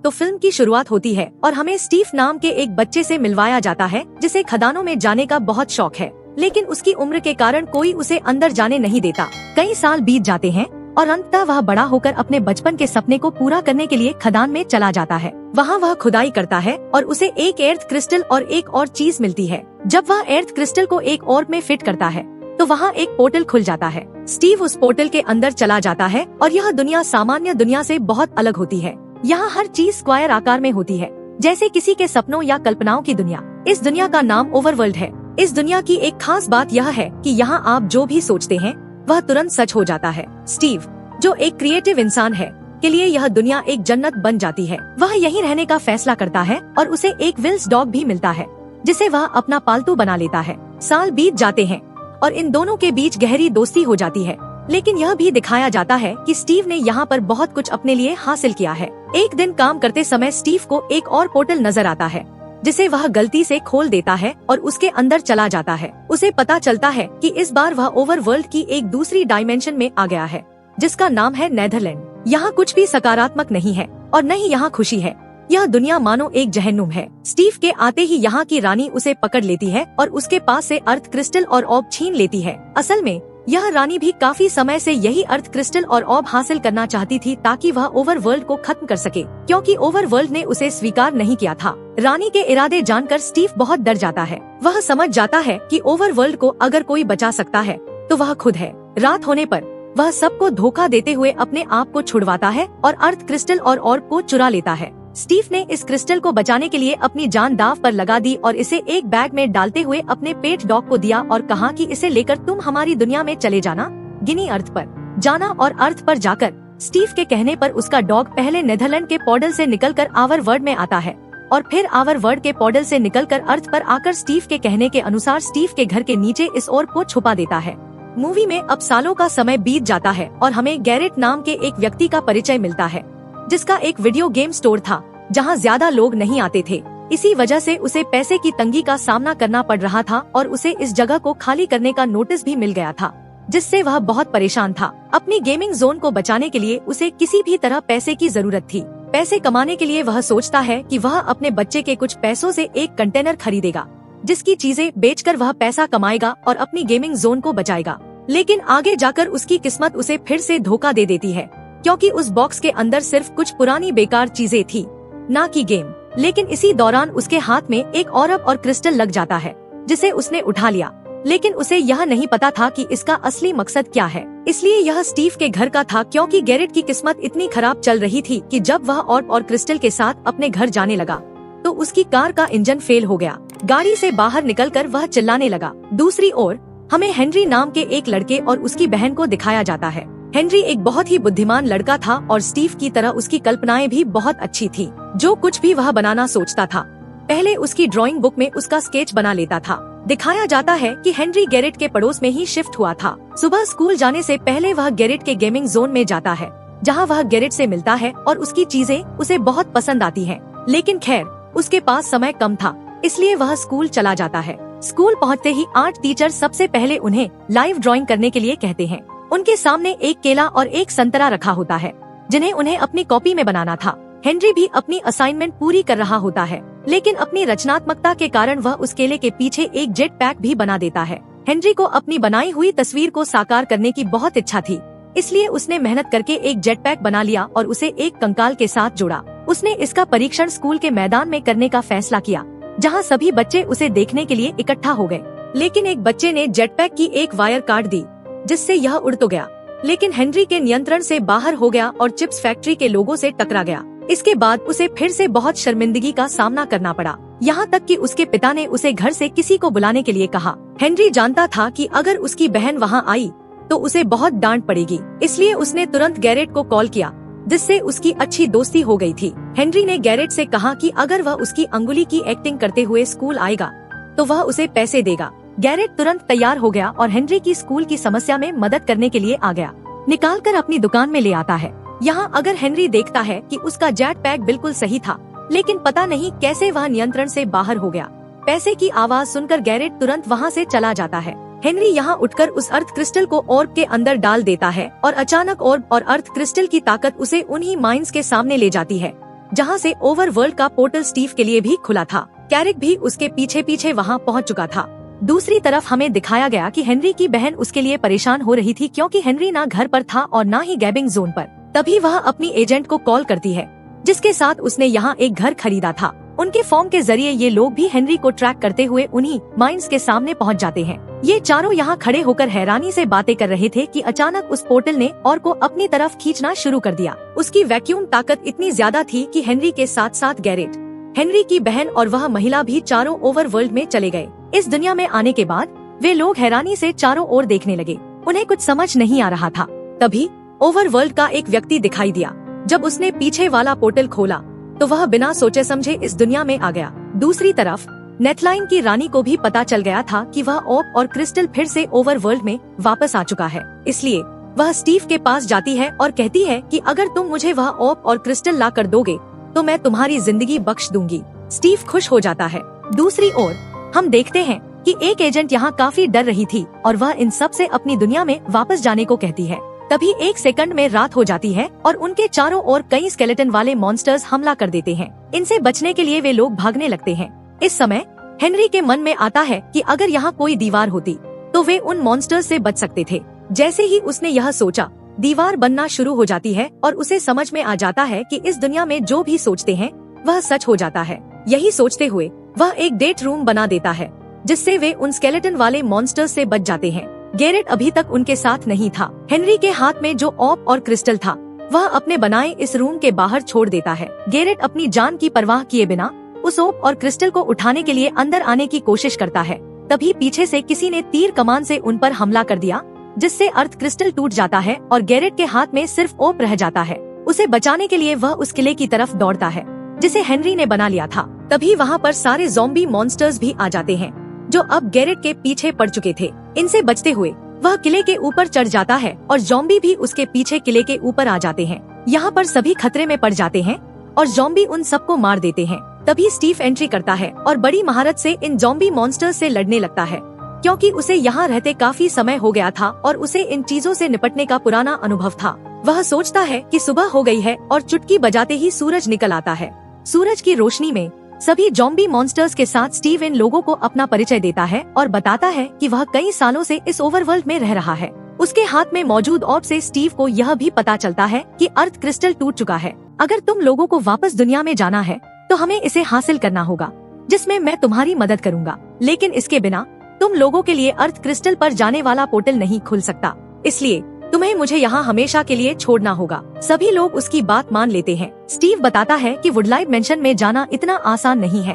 तो फिल्म की शुरुआत होती है और हमें स्टीव नाम के एक बच्चे से मिलवाया जाता है जिसे खदानों में जाने का बहुत शौक है, लेकिन उसकी उम्र के कारण कोई उसे अंदर जाने नहीं देता। कई साल बीत जाते हैं और अंततः वह बड़ा होकर अपने बचपन के सपने को पूरा करने के लिए खदान में चला जाता है। वहाँ वह खुदाई करता है और उसे एक एर्थ क्रिस्टल और एक और चीज मिलती है। जब वह एर्थ क्रिस्टल को एक ऑर्ब में फिट करता है तो वहाँ एक पोर्टल खुल जाता है। स्टीव उस पोर्टल के अंदर चला जाता है और यह दुनिया सामान्य दुनिया से बहुत अलग होती है। यहाँ हर चीज स्क्वायर आकार में होती है, जैसे किसी के सपनों या कल्पनाओं की दुनिया। इस दुनिया का नाम ओवरवर्ल्ड है। इस दुनिया की एक खास बात यह है कि यहाँ आप जो भी सोचते हैं वह तुरंत सच हो जाता है। स्टीव, जो एक क्रिएटिव इंसान है, के लिए यह दुनिया एक जन्नत बन जाती है। वह यहीं रहने का फैसला करता है और उसे एक विल्स डॉग भी मिलता है जिसे वह अपना पालतू बना लेता है। साल बीत जाते हैं और इन दोनों के बीच गहरी दोस्ती हो जाती है, लेकिन यह भी दिखाया जाता है कि स्टीव ने यहाँ पर बहुत कुछ अपने लिए हासिल किया है। एक दिन काम करते समय स्टीव को एक और पोर्टल नजर आता है जिसे वह गलती से खोल देता है और उसके अंदर चला जाता है। उसे पता चलता है कि इस बार वह ओवरवर्ल्ड की एक दूसरी डायमेंशन में आ गया है जिसका नाम है नेदरलैंड। यहाँ कुछ भी सकारात्मक नहीं है और न ही यहाँ खुशी है। यह दुनिया मानो एक जहन्नुम है। स्टीव के आते ही यहाँ की रानी उसे पकड़ लेती है और उसके पास से अर्थ क्रिस्टल और ऑर्ब छीन लेती है। असल में यह रानी भी काफी समय से यही अर्थ क्रिस्टल और ऑर्ब हासिल करना चाहती थी ताकि वह ओवरवर्ल्ड को खत्म कर सके, क्योंकि ओवरवर्ल्ड ने उसे स्वीकार नहीं किया था। रानी के इरादे जानकर स्टीव बहुत डर जाता है। वह समझ जाता है कि ओवरवर्ल्ड को अगर कोई बचा सकता है तो वह खुद है। रात होने पर वह सबको धोखा देते हुए अपने आप को छुड़वाता है और अर्थ क्रिस्टल और ऑर्ब को चुरा लेता है। स्टीव ने इस क्रिस्टल को बचाने के लिए अपनी जान दांव पर लगा दी और इसे एक बैग में डालते हुए अपने पेट डॉग को दिया और कहा कि इसे लेकर तुम हमारी दुनिया में चले जाना, गिनी अर्थ पर जाना। और अर्थ पर जाकर स्टीव के कहने पर उसका डॉग पहले नेदरलैंड के पोर्टल से निकलकर आवर वर्ल्ड में आता है और फिर आवर वर्ल्ड के पोर्टल से निकलकर अर्थ पर आकर स्टीव के कहने के अनुसार स्टीव के घर के नीचे इस ऑर्ब को छुपा देता है। मूवी में अब सालों का समय बीत जाता है और हमें गैरेट नाम के एक व्यक्ति का परिचय मिलता है जिसका एक वीडियो गेम स्टोर था जहां ज्यादा लोग नहीं आते थे। इसी वजह से उसे पैसे की तंगी का सामना करना पड़ रहा था और उसे इस जगह को खाली करने का नोटिस भी मिल गया था, जिससे वह बहुत परेशान था। अपनी गेमिंग जोन को बचाने के लिए उसे किसी भी तरह पैसे की जरूरत थी। पैसे कमाने के लिए वह सोचता है कि वह अपने बच्चे के कुछ पैसों से एक कंटेनर खरीदेगा जिसकी चीजें बेचकर वह पैसा कमाएगा और अपनी गेमिंग जोन को बचाएगा। लेकिन आगे जाकर उसकी किस्मत उसे फिर से धोखा दे देती है, क्योंकि उस बॉक्स के अंदर सिर्फ कुछ पुरानी बेकार चीजें थी, ना कि गेम। लेकिन इसी दौरान उसके हाथ में एक ऑर्ब और क्रिस्टल लग जाता है जिसे उसने उठा लिया, लेकिन उसे यह नहीं पता था कि इसका असली मकसद क्या है। इसलिए यह स्टीव के घर का था, क्योंकि गैरेट की किस्मत इतनी खराब चल रही थी कि जब वह ऑर्ब और क्रिस्टल के साथ अपने घर जाने लगा तो उसकी कार का इंजन फेल हो गया। गाड़ी से बाहर निकलकर वह चिल्लाने लगा। दूसरी ओर हमें हेनरी नाम के एक लड़के और उसकी बहन को दिखाया जाता है। हेनरी एक बहुत ही बुद्धिमान लड़का था और स्टीव की तरह उसकी कल्पनाएं भी बहुत अच्छी थी। जो कुछ भी वह बनाना सोचता था, पहले उसकी ड्राइंग बुक में उसका स्केच बना लेता था। दिखाया जाता है कि हेनरी गैरेट के पड़ोस में ही शिफ्ट हुआ था। सुबह स्कूल जाने से पहले वह गैरेट के गेमिंग जोन में जाता है, जहां वह गैरेट से मिलता है और उसकी चीजें उसे बहुत पसंद आती हैं। लेकिन खैर, उसके पास समय कम था, इसलिए वह स्कूल चला जाता है। स्कूल पहुंचते ही आर्ट टीचर सबसे पहले उन्हें लाइव ड्राइंग करने के लिए कहते हैं। उनके सामने एक केला और एक संतरा रखा होता है जिन्हें उन्हें अपनी कॉपी में बनाना था। हेनरी भी अपनी असाइनमेंट पूरी कर रहा होता है, लेकिन अपनी रचनात्मकता के कारण वह उस केले के पीछे एक जेट पैक भी बना देता है। हेनरी को अपनी बनाई हुई तस्वीर को साकार करने की बहुत इच्छा थी, इसलिए उसने मेहनत करके एक जेट पैक बना लिया और उसे एक कंकाल के साथ जोड़ा। उसने इसका परीक्षण स्कूल के मैदान में करने का फैसला किया, जहाँ सभी बच्चे उसे देखने के लिए इकट्ठा हो गए। लेकिन एक बच्चे ने जेट पैक की एक वायर काट दी, जिससे यह उड़ तो गया, लेकिन हेनरी के नियंत्रण से बाहर हो गया और चिप्स फैक्ट्री के लोगों से टकरा गया। इसके बाद उसे फिर से बहुत शर्मिंदगी का सामना करना पड़ा, यहाँ तक कि उसके पिता ने उसे घर से किसी को बुलाने के लिए कहा। हेनरी जानता था कि अगर उसकी बहन वहाँ आई तो उसे बहुत डांट पड़ेगी, इसलिए उसने तुरंत गैरेट को कॉल किया, जिससे उसकी अच्छी दोस्ती हो गई थी। हेनरी ने गैरेट से कहा कि अगर वह उसकी अंगुली की एक्टिंग करते हुए स्कूल आएगा तो वह उसे पैसे देगा। गैरेट तुरंत तैयार हो गया और हेनरी की स्कूल की समस्या में मदद करने के लिए आ गया। निकाल कर अपनी दुकान में ले आता है। यहाँ अगर हेनरी देखता है कि उसका जेट पैक बिल्कुल सही था, लेकिन पता नहीं कैसे वह नियंत्रण से बाहर हो गया। पैसे की आवाज सुनकर गैरेट तुरंत वहाँ से चला जाता है। हेनरी यहाँ उठकर उस अर्थ क्रिस्टल को ऑर्ब के अंदर डाल देता है और अचानक ऑर्ब और अर्थ क्रिस्टल की ताकत उसे उन्हीं माइंस के सामने ले जाती है जहाँ से ओवरवर्ल्ड का पोर्टल स्टीव के लिए भी खुला था। कैरिक भी उसके पीछे पीछे वहाँ पहुँच चुका था। दूसरी तरफ हमें दिखाया गया कि हेनरी की बहन उसके लिए परेशान हो रही थी, क्योंकि हेनरी ना घर पर था और ना ही गैबिंग जोन पर। तभी वह अपनी एजेंट को कॉल करती है, जिसके साथ उसने यहाँ एक घर खरीदा था। उनके फॉर्म के जरिए ये लोग भी हेनरी को ट्रैक करते हुए उन्हीं माइंस के सामने पहुँच जाते हैं। ये चारों यहाँ खड़े होकर हैरानी से बातें कर रहे थे कि अचानक उस पोर्टल ने और को अपनी तरफ खींचना शुरू कर दिया। उसकी वैक्यूम ताकत इतनी ज्यादा थी कि हेनरी के साथ साथ गैरेट, हेनरी की बहन और वह महिला भी चारों ओवरवर्ल्ड में चले गए। इस दुनिया में आने के बाद वे लोग हैरानी से चारों ओर देखने लगे। उन्हें कुछ समझ नहीं आ रहा था। तभी ओवरवर्ल्ड का एक व्यक्ति दिखाई दिया। जब उसने पीछे वाला पोर्टल खोला तो वह बिना सोचे समझे इस दुनिया में आ गया। दूसरी तरफ नेटलाइन की रानी को भी पता चल गया था कि वह ओप और क्रिस्टल फिर से ओवरवर्ल्ड में वापस आ चुका है। इसलिए वह स्टीव के पास जाती है और कहती है कि अगर तुम मुझे वह ओप और क्रिस्टल ला कर दोगे तो मैं तुम्हारी जिंदगी बख्श दूंगी। स्टीव खुश हो जाता है। दूसरी ओर हम देखते हैं कि एक एजेंट यहाँ काफी डर रही थी और वह इन सब से अपनी दुनिया में वापस जाने को कहती है। तभी एक सेकंड में रात हो जाती है और उनके चारों ओर कई स्केलेटन वाले मॉन्स्टर्स हमला कर देते हैं। इनसे बचने के लिए वे लोग भागने लगते हैं। इस समय हेनरी के मन में आता है कि अगर यहाँ कोई दीवार होती तो वे उन मॉन्स्टर्स से बच सकते थे। जैसे ही उसने यह सोचा, दीवार बनना शुरू हो जाती है और उसे समझ में आ जाता है कि इस दुनिया में जो भी सोचते हैं वह सच हो जाता है। यही सोचते हुए वह एक डेट रूम बना देता है, जिससे वे उन स्केलेटन वाले मॉन्स्टर्स से बच जाते हैं। गैरेट अभी तक उनके साथ नहीं था। हेनरी के हाथ में जो ऑप और क्रिस्टल था वह अपने बनाए इस रूम के बाहर छोड़ देता है। गैरेट अपनी जान की परवाह किए बिना उस ऑप और क्रिस्टल को उठाने के लिए अंदर आने की कोशिश करता है। तभी पीछे से किसी ने तीर कमान से उन पर हमला कर दिया, जिससे अर्थ क्रिस्टल टूट जाता है और गैरेट के हाथ में सिर्फ ओप रह जाता है। उसे बचाने के लिए वह उस किले की तरफ दौड़ता है जिसे हेनरी ने बना लिया था। तभी वहाँ पर सारे ज़ॉम्बी मॉन्स्टर्स भी आ जाते हैं, जो अब गैरेट के पीछे पड़ चुके थे। इनसे बचते हुए वह किले के ऊपर चढ़ जाता है और ज़ॉम्बी भी उसके पीछे किले के ऊपर आ जाते हैं। यहाँ पर सभी खतरे में पड़ जाते हैं और ज़ॉम्बी उन सबको मार देते हैं। तभी स्टीव एंट्री करता है और बड़ी महारत से इन ज़ॉम्बी मॉन्स्टर्स से लड़ने लगता है, क्योंकि उसे यहाँ रहते काफी समय हो गया था और उसे इन चीजों से निपटने का पुराना अनुभव था। वह सोचता है कि सुबह हो गई है और चुटकी बजाते ही सूरज निकल आता है। सूरज की रोशनी में सभी ज़ॉम्बी मॉन्स्टर्स के साथ स्टीव इन लोगों को अपना परिचय देता है और बताता है कि वह कई सालों से इस ओवरवर्ल्ड में रह रहा है। उसके हाथ में मौजूद ऑर्ब से स्टीव को यह भी पता चलता है कि अर्थ क्रिस्टल टूट चुका है। अगर तुम लोगों को वापस दुनिया में जाना है तो हमें इसे हासिल करना होगा, जिसमें मैं तुम्हारी मदद करूंगा। लेकिन इसके बिना तुम लोगों के लिए अर्थ क्रिस्टल पर जाने वाला पोर्टल नहीं खुल सकता, इसलिए तुम्हें मुझे यहाँ हमेशा के लिए छोड़ना होगा। सभी लोग उसकी बात मान लेते हैं। स्टीव बताता है कि वुडलाइट मेंशन में जाना इतना आसान नहीं है,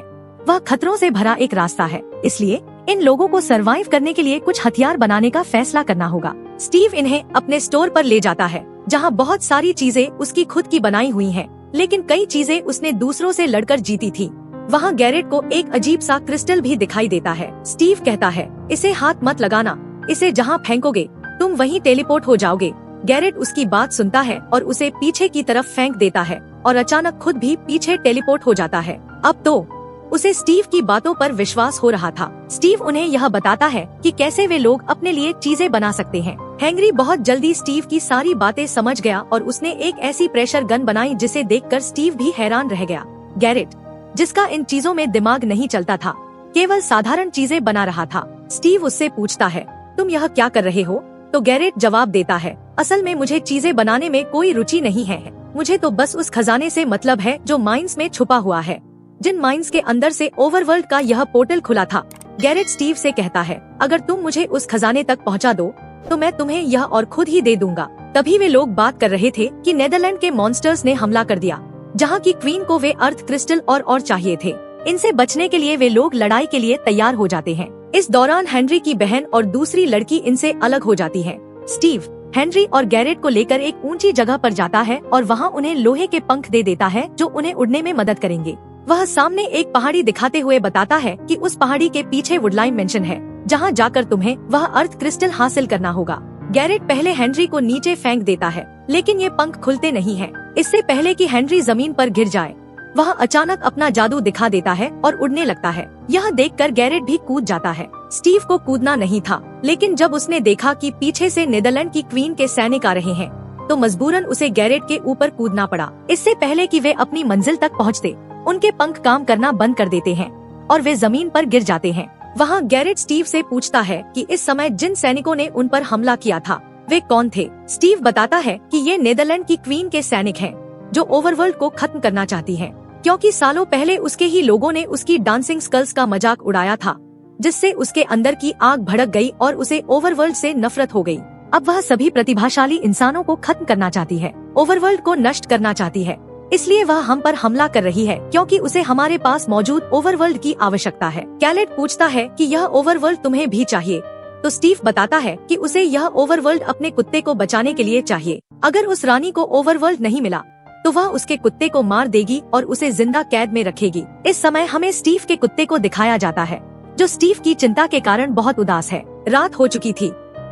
वह खतरों से भरा एक रास्ता है, इसलिए इन लोगों को सरवाइव करने के लिए कुछ हथियार बनाने का फैसला करना होगा। स्टीव इन्हें अपने स्टोर पर ले जाता है, जहाँ बहुत सारी चीजें उसकी खुद की बनाई हुई हैं, लेकिन कई चीजें उसने दूसरों से लड़कर जीती थी। वहाँ गैरेट को एक अजीब सा क्रिस्टल भी दिखाई देता है। स्टीव कहता है, इसे हाथ मत लगाना, इसे जहाँ फेंकोगे तुम वहीं टेलीपोर्ट हो जाओगे। गैरेट उसकी बात सुनता है और उसे पीछे की तरफ फेंक देता है और अचानक खुद भी पीछे टेलीपोर्ट हो जाता है। अब तो उसे स्टीव की बातों पर विश्वास हो रहा था। स्टीव उन्हें यह बताता है कि कैसे वे लोग अपने लिए चीजें बना सकते हैं। हेनरी बहुत जल्दी स्टीव की सारी बातें समझ गया और उसने एक ऐसी प्रेशर गन बनाई जिसे देखकर स्टीव भी हैरान रह गया। गैरेट, जिसका इन चीजों में दिमाग नहीं चलता था, केवल साधारण चीजें बना रहा था। स्टीव उससे पूछता है, तुम यह क्या कर रहे हो? तो गैरेट जवाब देता है, असल में मुझे चीजें बनाने में कोई रुचि नहीं है, मुझे तो बस उस खजाने से मतलब है जो माइंस में छुपा हुआ है, जिन माइंस के अंदर से ओवरवर्ल्ड का यह पोर्टल खुला था। गैरेट स्टीव से कहता है, अगर तुम मुझे उस खजाने तक पहुंचा दो तो मैं तुम्हें यह और खुद ही दे दूंगा। तभी वे लोग बात कर रहे थे कि नेदरलैंड के मॉन्स्टर्स ने हमला कर दिया, जहाँ की क्वीन को वे अर्थ क्रिस्टल और चाहिए थे। इनसे बचने के लिए वे लोग लड़ाई के लिए तैयार हो जाते हैं। इस दौरान हेनरी की बहन और दूसरी लड़की इनसे अलग हो जाती है। स्टीव हेनरी और गैरेट को लेकर एक ऊंची जगह पर जाता है और वहाँ उन्हें लोहे के पंख दे देता है जो उन्हें उड़ने में मदद करेंगे। वह सामने एक पहाड़ी दिखाते हुए बताता है कि उस पहाड़ी के पीछे वुडलाइन मेंशन है, जहाँ जाकर तुम्हें वह अर्थ क्रिस्टल हासिल करना होगा। गैरेट पहले हेनरी को नीचे फेंक देता है, लेकिन ये पंख खुलते नहीं हैं। इससे पहले कि हेनरी जमीन पर गिर जाए, वह अचानक अपना जादू दिखा देता है और उड़ने लगता है। यह देखकर गैरेट भी कूद जाता है। स्टीव को कूदना नहीं था, लेकिन जब उसने देखा कि पीछे से नीदरलैंड की क्वीन के सैनिक आ रहे हैं, तो मजबूरन उसे गैरेट के ऊपर कूदना पड़ा। इससे पहले कि वे अपनी मंजिल तक पहुंचते, उनके पंख काम करना बंद कर देते हैं और वे जमीन पर गिर जाते हैं। वहाँ गैरेट स्टीव से पूछता है कि इस समय जिन सैनिकों ने उन पर हमला किया था वे कौन थे। स्टीव बताता है कि ये नेदरलैंड की क्वीन के सैनिक हैं, जो ओवरवर्ल्ड को खत्म करना चाहती हैं, क्योंकि सालों पहले उसके ही लोगों ने उसकी डांसिंग स्कल्स का मजाक उड़ाया था, जिससे उसके अंदर की आग भड़क गई और उसे ओवरवर्ल्ड से नफरत हो गई। अब वह सभी प्रतिभाशाली इंसानों को खत्म करना चाहती है, ओवरवर्ल्ड को नष्ट करना चाहती है। इसलिए वह हम पर हमला कर रही है, क्योंकि उसे हमारे पास मौजूद ओवरवर्ल्ड की आवश्यकता है। कैलेट पूछता है कि यह ओवरवर्ल्ड तुम्हें भी चाहिए? तो स्टीव बताता है कि उसे यह ओवरवर्ल्ड अपने कुत्ते को बचाने के लिए चाहिए। अगर उस रानी को ओवरवर्ल्ड नहीं मिला तो वह उसके कुत्ते को मार देगी और उसे जिंदा कैद में रखेगी। इस समय हमें स्टीव के कुत्ते को दिखाया जाता है, जो स्टीव की चिंता के कारण बहुत उदास है। रात हो चुकी थी,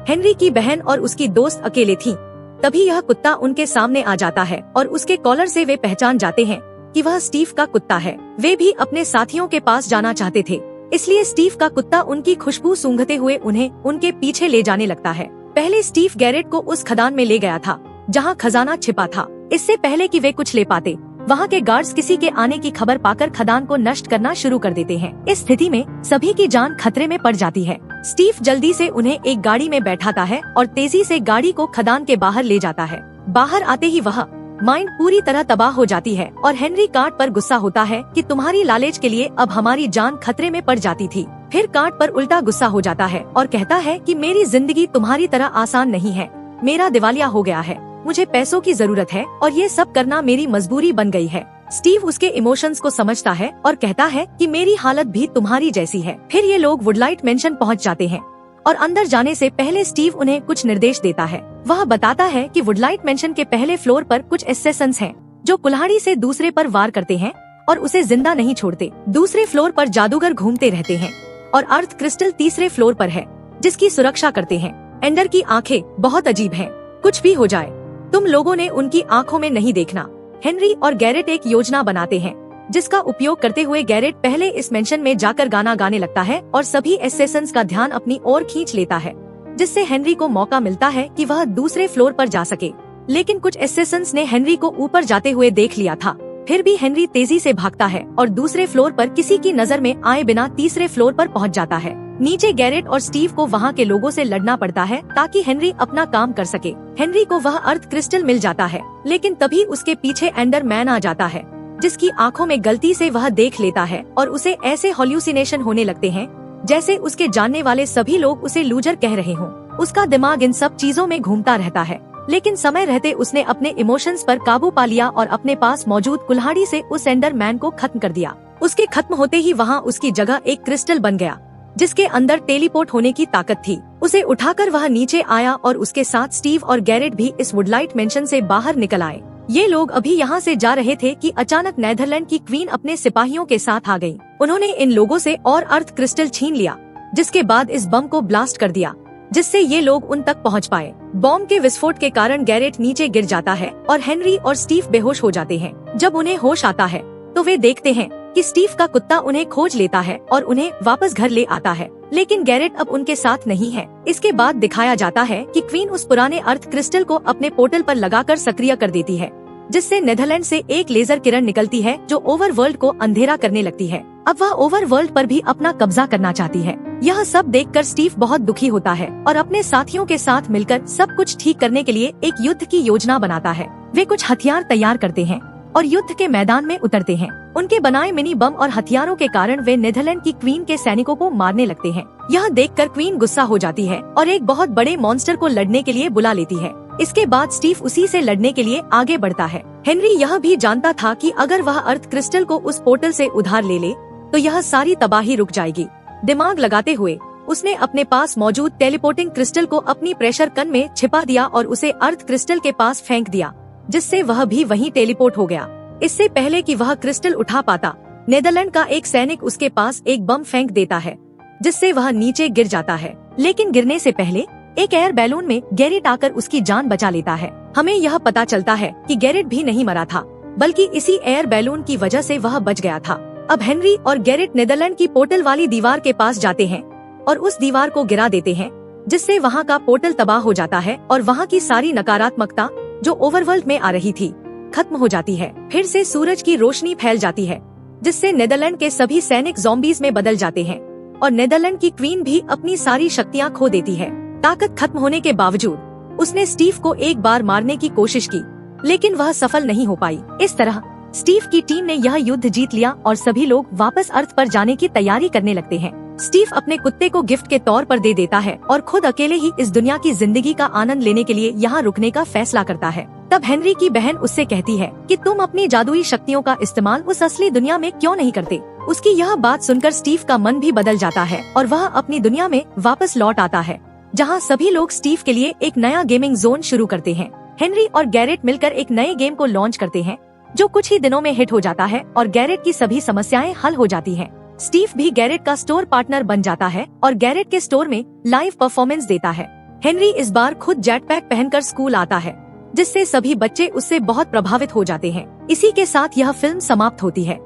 हेनरी की बहन और उसकी दोस्त अकेले थीं। तभी यह कुत्ता उनके सामने आ जाता है और उसके कॉलर से वे पहचान जाते हैं कि वह स्टीव का कुत्ता है। वे भी अपने साथियों के पास जाना चाहते थे, इसलिए स्टीव का कुत्ता उनकी खुशबू सूंघते हुए उन्हें उनके पीछे ले जाने लगता है। पहले स्टीव गैरेट को उस खदान में ले गया था जहाँ खजाना छिपा था। इससे पहले कि वे कुछ ले पाते, वहाँ के गार्ड्स किसी के आने की खबर पाकर खदान को नष्ट करना शुरू कर देते हैं। इस स्थिति में सभी की जान खतरे में पड़ जाती है। स्टीव जल्दी से उन्हें एक गाड़ी में बैठाता है और तेजी से गाड़ी को खदान के बाहर ले जाता है। बाहर आते ही वह माइंड पूरी तरह तबाह हो जाती है और हेनरी कार्ट पर गुस्सा होता है कि तुम्हारी लालच के लिए अब हमारी जान खतरे में पड़ जाती थी। फिर कार्ट पर उल्टा गुस्सा हो जाता है और कहता है कि मेरी जिंदगी तुम्हारी तरह आसान नहीं है, मेरा दिवालिया हो गया है, मुझे पैसों की जरूरत है और ये सब करना मेरी मजबूरी बन गई है। स्टीव उसके इमोशंस को समझता है और कहता है कि मेरी हालत भी तुम्हारी जैसी है। फिर ये लोग वुडलाइट मेंशन पहुंच जाते हैं और अंदर जाने से पहले स्टीव उन्हें कुछ निर्देश देता है। वह बताता है कि वुडलाइट मेंशन के पहले फ्लोर पर कुछ एसेसन्स हैं, जो कुल्हाड़ी से दूसरे पर वार करते हैं और उसे जिंदा नहीं छोड़ते। दूसरे फ्लोर पर जादूगर घूमते रहते हैं और अर्थ क्रिस्टल तीसरे फ्लोर पर है, जिसकी सुरक्षा करते हैं। एंडर की आंखें बहुत अजीब हैं, कुछ भी हो जाए तुम लोगों ने उनकी आंखों में नहीं देखना। हेनरी और गैरेट एक योजना बनाते हैं, जिसका उपयोग करते हुए गैरेट पहले इस मेंशन में जाकर गाना गाने लगता है और सभी एसेसन्स का ध्यान अपनी ओर खींच लेता है, जिससे हेनरी को मौका मिलता है कि वह दूसरे फ्लोर पर जा सके। लेकिन कुछ एसेसन्स ने हेनरी को ऊपर जाते हुए देख लिया था। फिर भी हेनरी तेजी से भागता है और दूसरे फ्लोर पर किसी की नजर में आए बिना तीसरे फ्लोर पर पहुंच जाता है। नीचे गैरेट और स्टीव को वहाँ के लोगों से लड़ना पड़ता है ताकि हेनरी अपना काम कर सके। हेनरी को वह अर्थ क्रिस्टल मिल जाता है, लेकिन तभी उसके पीछे एंडर मैन आ जाता है, जिसकी आंखों में गलती से वह देख लेता है और उसे ऐसे हॉल्यूसिनेशन होने लगते हैं जैसे उसके जानने वाले सभी लोग उसे लूजर कह रहे हों। उसका दिमाग इन सब चीजों में घूमता रहता है, लेकिन समय रहते उसने अपने इमोशंस पर काबू पा लिया और अपने पास मौजूद कुल्हाड़ी से उस एंडर मैन को खत्म कर दिया। उसके खत्म होते ही वहाँ उसकी जगह एक क्रिस्टल बन गया, जिसके अंदर टेलीपोर्ट होने की ताकत थी। उसे उठाकर वह नीचे आया और उसके साथ स्टीव और गैरेट भी इस वुडलाइट मेंशन से बाहर निकल आए। ये लोग अभी यहाँ से जा रहे थे कि अचानक नेदरलैंड की क्वीन अपने सिपाहियों के साथ आ गयी। उन्होंने इन लोगों से और अर्थ क्रिस्टल छीन लिया, जिसके बाद इस बम को ब्लास्ट कर दिया, जिससे ये लोग उन तक पहुँच पाए। बॉम्ब के विस्फोट के कारण गैरेट नीचे गिर जाता है और हेनरी और स्टीव बेहोश हो जाते हैं। जब उन्हें होश आता है तो वे देखते हैं कि स्टीव का कुत्ता उन्हें खोज लेता है और उन्हें वापस घर ले आता है, लेकिन गैरेट अब उनके साथ नहीं है। इसके बाद दिखाया जाता है कि क्वीन उस पुराने अर्थ क्रिस्टल को अपने पोर्टल पर लगाकर सक्रिय कर देती है, जिससे नेदरलैंड से एक लेजर किरण निकलती है जो ओवरवर्ल्ड को अंधेरा करने लगती है। अब वह ओवरवर्ल्ड पर भी अपना कब्जा करना चाहती है। यह सब देखकर स्टीव बहुत दुखी होता है और अपने साथियों के साथ मिलकर सब कुछ ठीक करने के लिए एक युद्ध की योजना बनाता है। वे कुछ हथियार तैयार करते हैं और युद्ध के मैदान में उतरते हैं। उनके बनाए मिनी बम और हथियारों के कारण वे नेदरलैंड की क्वीन के सैनिकों को मारने लगते हैं। यह देखकर क्वीन गुस्सा हो जाती है और एक बहुत बड़े मॉन्स्टर को लड़ने के लिए बुला लेती है। इसके बाद स्टीव उसी से लड़ने के लिए आगे बढ़ता है। हेनरी यह भी जानता था कि अगर वह अर्थ क्रिस्टल को उस पोर्टल से उधार ले ले तो यह सारी तबाही रुक जाएगी। दिमाग लगाते हुए उसने अपने पास मौजूद टेलीपोर्टिंग क्रिस्टल को अपनी प्रेशर गन में छिपा दिया और उसे अर्थ क्रिस्टल के पास फेंक दिया, जिससे वह भी वहीं टेलीपोर्ट हो गया। इससे पहले कि वह क्रिस्टल उठा पाता, नेदरलैंड का एक सैनिक उसके पास एक बम फेंक देता है, जिससे वह नीचे गिर जाता है। लेकिन गिरने से पहले एक एयर बैलून में गैरेट आकर उसकी जान बचा लेता है। हमें यह पता चलता है कि गैरेट भी नहीं मरा था, बल्कि इसी एयर बैलून की वजह से वह बच गया था। अब हेनरी और गैरेट नेदरलैंड की पोर्टल वाली दीवार के पास जाते हैं और उस दीवार को गिरा देते हैं, जिससे वहाँ का पोर्टल तबाह हो जाता है और वहाँ की सारी नकारात्मकता जो ओवरवर्ल्ड में आ रही थी खत्म हो जाती है। फिर से सूरज की रोशनी फैल जाती है, जिससे नेदरलैंड के सभी सैनिक ज़ॉम्बीज में बदल जाते हैं और नेदरलैंड की क्वीन भी अपनी सारी शक्तियाँ खो देती है। ताकत खत्म होने के बावजूद उसने स्टीव को एक बार मारने की कोशिश की, लेकिन वह सफल नहीं हो पाई। इस तरह स्टीव की टीम ने यह युद्ध जीत लिया और सभी लोग वापस अर्थ पर जाने की तैयारी करने लगते हैं। स्टीव अपने कुत्ते को गिफ्ट के तौर पर दे देता है और खुद अकेले ही इस दुनिया की जिंदगी का आनंद लेने के लिए यहाँ रुकने का फैसला करता है। तब हेनरी की बहन उससे कहती है कि तुम अपनी जादुई शक्तियों का इस्तेमाल उस असली दुनिया में क्यों नहीं करते। उसकी यह बात सुनकर स्टीव का मन भी बदल जाता है और वह अपनी दुनिया में वापस लौट आता है, जहाँ सभी लोग स्टीव के लिए एक नया गेमिंग जोन शुरू करते हैं। हेनरी और गैरेट मिलकर एक नए गेम को लॉन्च करते हैं, जो कुछ ही दिनों में हिट हो जाता है और गैरेट की सभी समस्याएं हल हो जाती हैं। स्टीव भी गैरेट का स्टोर पार्टनर बन जाता है और गैरेट के स्टोर में लाइव परफॉर्मेंस देता है। हेनरी इस बार खुद जेटपैक पहनकर स्कूल आता है, जिससे सभी बच्चे उससे बहुत प्रभावित हो जाते हैं। इसी के साथ यह फिल्म समाप्त होती है।